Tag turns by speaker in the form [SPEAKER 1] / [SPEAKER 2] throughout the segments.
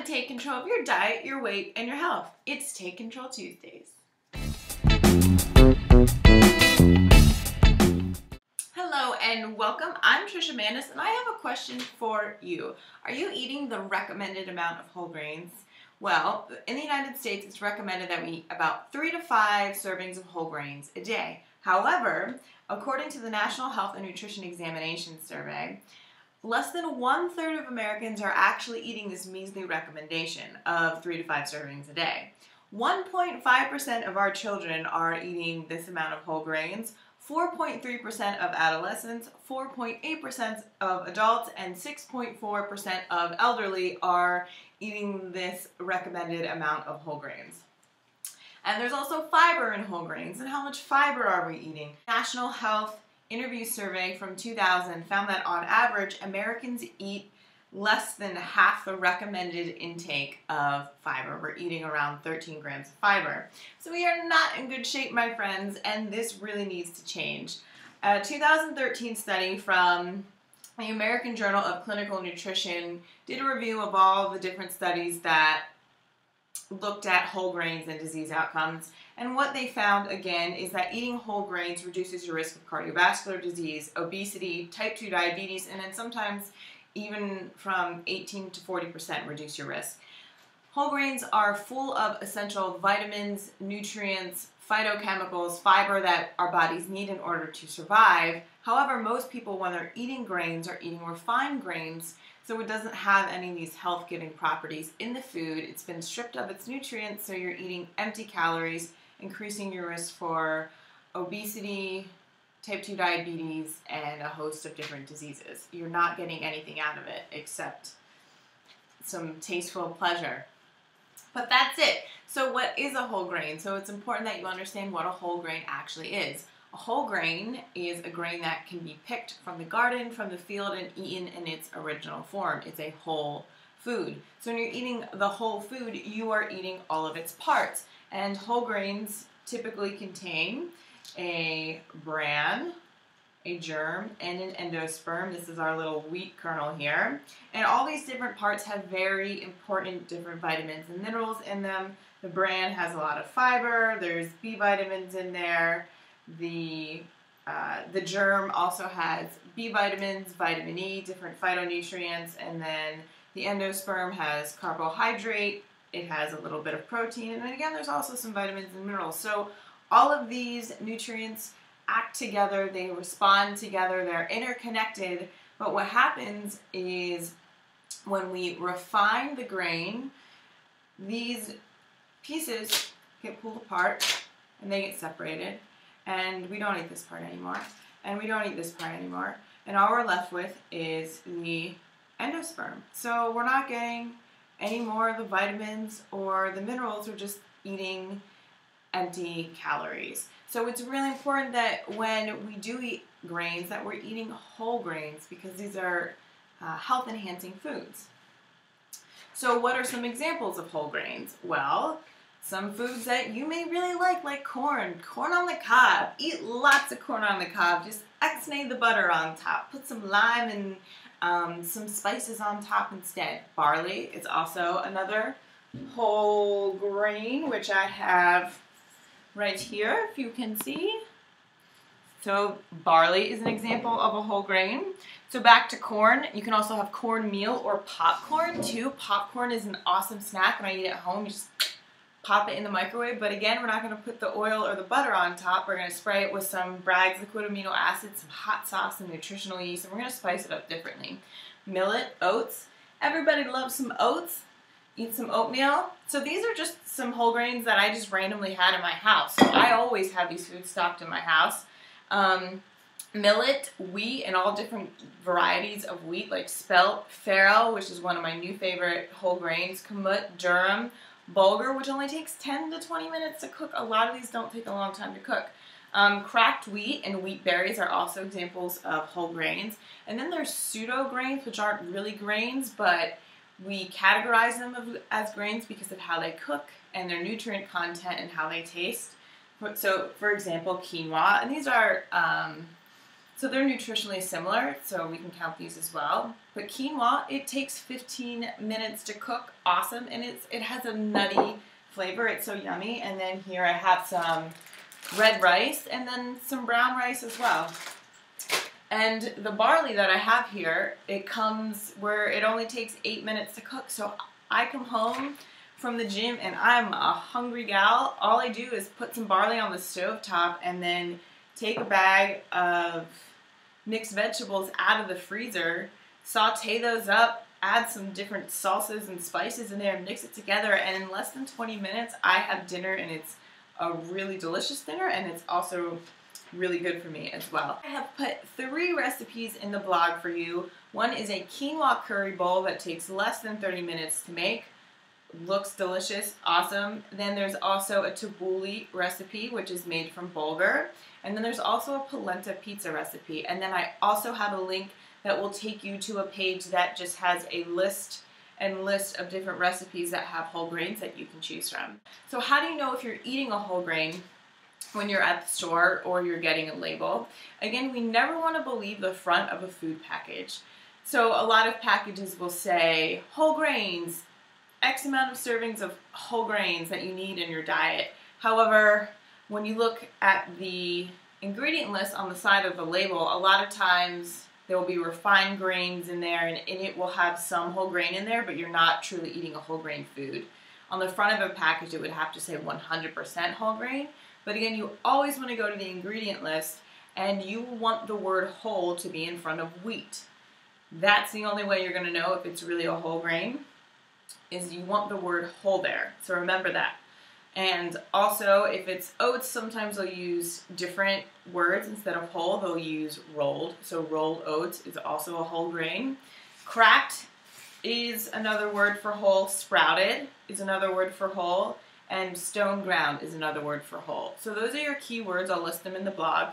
[SPEAKER 1] to take control of your diet, your weight, and your health. It's Take Control Tuesdays. Hello and welcome. I'm Trisha Manis and I have a question for you. Are you eating the recommended amount of whole grains? Well, in the United States, it's recommended that we eat about 3 to 5 servings of whole grains a day. However, according to the National Health and Nutrition Examination Survey, less than 1/3 of Americans are actually eating this measly recommendation of 3 to 5 servings a day. 1.5% of our children are eating this amount of whole grains, 4.3% of adolescents, 4.8% of adults, and 6.4% of elderly are eating this recommended amount of whole grains. And there's also fiber in whole grains. And how much fiber are we eating? National Health Interview Survey from 2000 found that on average, Americans eat less than half the recommended intake of fiber. We're eating around 13 grams of fiber. So we are not in good shape, my friends, and this really needs to change. A 2013 study from the American Journal of Clinical Nutrition did a review of all the different studies that looked at whole grains and disease outcomes. And what they found, again, is that eating whole grains reduces your risk of cardiovascular disease, obesity, type 2 diabetes, and then sometimes even from 18 to 40% reduce your risk. Whole grains are full of essential vitamins, nutrients, phytochemicals, fiber that our bodies need in order to survive. However, most people, when they're eating grains, are eating refined grains, so it doesn't have any of these health-giving properties in the food. It's been stripped of its nutrients, so you're eating empty calories, increasing your risk for obesity, type 2 diabetes, and a host of different diseases. You're not getting anything out of it except some tasteful pleasure. But that's it. So what is a whole grain? So it's important that you understand what a whole grain actually is. A whole grain is a grain that can be picked from the garden, from the field, and eaten in its original form. It's a whole food. So when you're eating the whole food, you are eating all of its parts. And whole grains typically contain a bran, a germ, and an endosperm. This is our little wheat kernel here. And all these different parts have very important different vitamins and minerals in them. The bran has a lot of fiber. There's B vitamins in there. The germ also has B vitamins, vitamin E, different phytonutrients, and then the endosperm has carbohydrate. It has a little bit of protein, and then again, there's also some vitamins and minerals. So all of these nutrients act together, they respond together, they're interconnected, but what happens is when we refine the grain, these pieces get pulled apart and they get separated, and we don't eat this part anymore, and we don't eat this part anymore, and all we're left with is the endosperm. So we're not getting any more of the vitamins or the minerals, we're just eating empty calories. So it's really important that when we do eat grains, that we're eating whole grains, because these are health-enhancing foods. So what are some examples of whole grains? Well, some foods that you may really like corn. Corn on the cob. Eat lots of corn on the cob. Just X-nay the butter on top. Put some lime and some spices on top instead. Barley is also another whole grain, which I have right here, if you can see. So barley is an example of a whole grain. So back to corn, you can also have cornmeal or popcorn too. Popcorn is an awesome snack. When I eat at home, you just pop it in the microwave. But again, we're not going to put the oil or the butter on top. We're going to spray it with some Bragg's liquid amino acids, some hot sauce, and nutritional yeast, and we're going to spice it up differently. Millet, oats. Everybody loves some oats. Eat some oatmeal. So these are just some whole grains that I just randomly had in my house. So I always have these foods stocked in my house. Millet, wheat, and all different varieties of wheat, like spelt, farro, which is one of my new favorite whole grains, kamut, durum, bulgur, which only takes 10 to 20 minutes to cook. A lot of these don't take a long time to cook. Cracked wheat and wheat berries are also examples of whole grains. And then there's pseudo grains, which aren't really grains, but we categorize them as grains because of how they cook and their nutrient content and how they taste. So, for example, quinoa, and these are So they're nutritionally similar, so we can count these as well. But quinoa, it takes 15 minutes to cook. Awesome. And it has a nutty flavor. It's so yummy. And then here I have some red rice and then some brown rice as well. And the barley that I have here, it comes where it only takes 8 minutes to cook. So I come home from the gym and I'm a hungry gal. All I do is put some barley on the stove top and then take a bag of mixed vegetables out of the freezer, saute those up, add some different salsas and spices in there, mix it together, and in less than 20 minutes I have dinner, and it's a really delicious dinner, and it's also really good for me as well. I have put 3 recipes in the blog for you. One is a quinoa curry bowl that takes less than 30 minutes to make. Looks delicious, awesome. Then there's also a tabbouleh recipe, which is made from bulgur. And then there's also a polenta pizza recipe. And then I also have a link that will take you to a page that just has a list of different recipes that have whole grains that you can choose from. So how do you know if you're eating a whole grain when you're at the store or you're getting a label? Again, we never want to believe the front of a food package. So a lot of packages will say whole grains, X amount of servings of whole grains that you need in your diet. However, when you look at the ingredient list on the side of the label, a lot of times there will be refined grains in there, and it will have some whole grain in there, but you're not truly eating a whole grain food. On the front of a package, it would have to say 100% whole grain. But again, you always want to go to the ingredient list, and you want the word whole to be in front of wheat. That's the only way you're going to know if it's really a whole grain, is you want the word whole there. So remember that. And also, if it's oats, sometimes they'll use different words. Instead of whole, they'll use rolled. So rolled oats is also a whole grain. Cracked is another word for whole. Sprouted is another word for whole. And stone ground is another word for whole. So those are your keywords. I'll list them in the blog.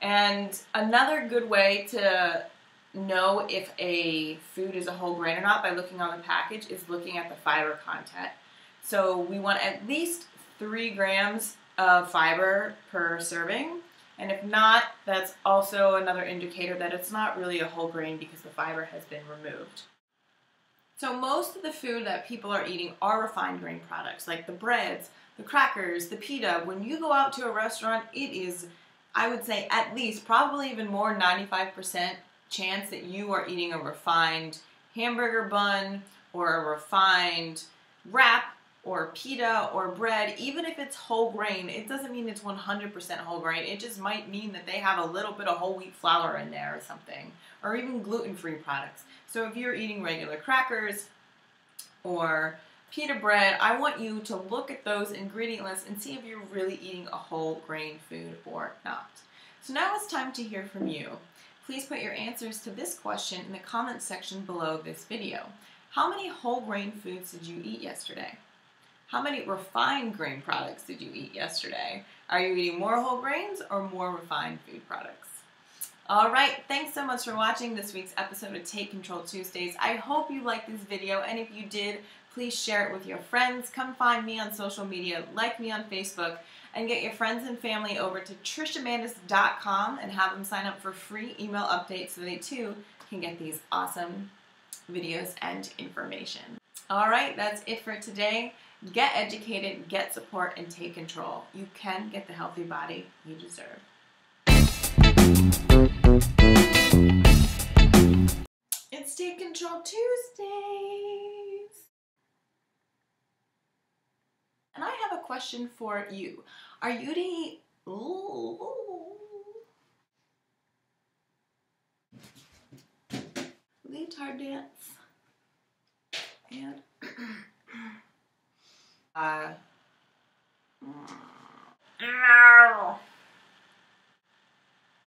[SPEAKER 1] And another good way to know if a food is a whole grain or not by looking on the package is looking at the fiber content. So we want at least 3 grams of fiber per serving, and if not, that's also another indicator that it's not really a whole grain because the fiber has been removed. So most of the food that people are eating are refined grain products, like the breads, the crackers, the pita. When you go out to a restaurant, it is, I would say, at least, probably even more, 95% chance that you are eating a refined hamburger bun or a refined wrap or pita or bread. Even if it's whole grain, it doesn't mean it's 100% whole grain. It just might mean that they have a little bit of whole wheat flour in there or something, or even gluten-free products. So if you're eating regular crackers or pita bread, I want you to look at those ingredient lists and see if you're really eating a whole grain food or not. So now it's time to hear from you. Please put your answers to this question in the comments section below this video. How many whole grain foods did you eat yesterday? How many refined grain products did you eat yesterday? Are you eating more whole grains or more refined food products? All right, thanks so much for watching this week's episode of Take Control Tuesdays. I hope you liked this video, and if you did, please share it with your friends. Come find me on social media, like me on Facebook, and get your friends and family over to trishamandis.com and have them sign up for free email updates so they too can get these awesome videos and information. All right, that's it for today. Get educated, get support, and take control. You can get the healthy body you deserve. It's Take Control Tuesdays. And I have a question for you. Are you to eat leotard dance? And no.